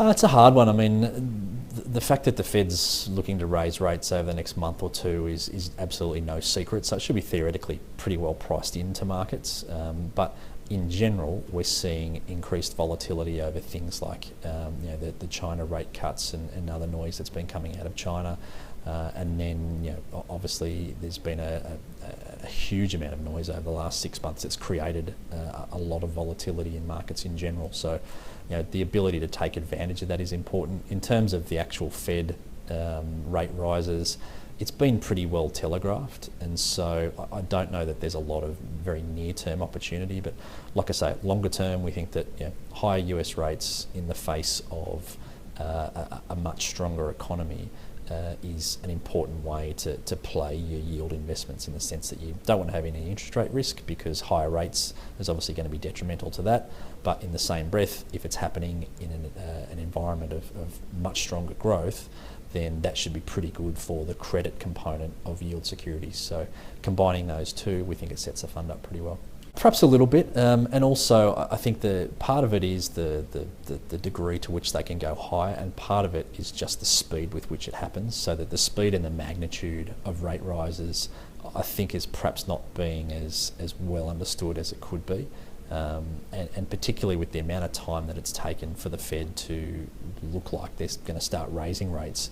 It's a hard one. I mean, the fact that the Fed's looking to raise rates over the next month or two is absolutely no secret, so it should be theoretically pretty well priced into markets. But in general, we're seeing increased volatility over things like the China rate cuts and other noise that's been coming out of China. And then, obviously there's been a huge amount of noise over the last 6 months that's created a lot of volatility in markets in general. So, the ability to take advantage of that is important. In terms of the actual Fed rate rises, it's been pretty well telegraphed, and so I don't know that there's a lot of very near-term opportunity, but like I say, longer term, we think that higher US rates in the face of a much stronger economy is an important way to play your yield investments, in the sense that you don't want to have any interest rate risk, because higher rates is obviously going to be detrimental to that. But in the same breath, if it's happening in an environment of much stronger growth, then that should be pretty good for the credit component of yield securities. So combining those two, we think it sets the fund up pretty well. Perhaps a little bit, and also I think the part of it is the degree to which they can go higher, and part of it is just the speed with which it happens, so that the speed and the magnitude of rate rises, I think, is perhaps not being as well understood as it could be, and particularly with the amount of time that it's taken for the Fed to look like they're going to start raising rates.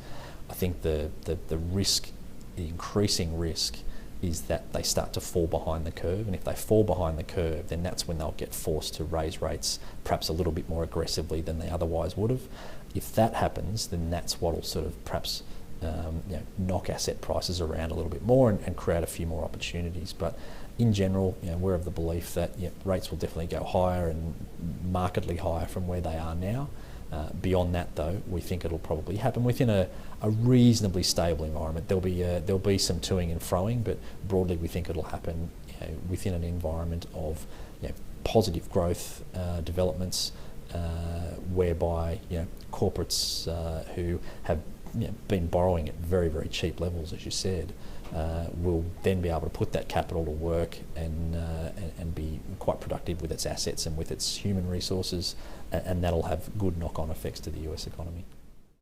I think the risk, the increasing risk, is that they start to fall behind the curve, and if they fall behind the curve, then that's when they'll get forced to raise rates perhaps a little bit more aggressively than they otherwise would have. If that happens, then that's what will sort of perhaps knock asset prices around a little bit more and create a few more opportunities. But in general, we're of the belief that rates will definitely go higher, and markedly higher from where they are now. Beyond that, though, we think it'll probably happen within a reasonably stable environment. There'll be some toing and froing, but broadly we think it'll happen within an environment of positive growth developments, whereby corporates who have been borrowing at very, very cheap levels, as you said, will then be able to put that capital to work and be quite productive with its assets and with its human resources, and that'll have good knock-on effects to the US economy.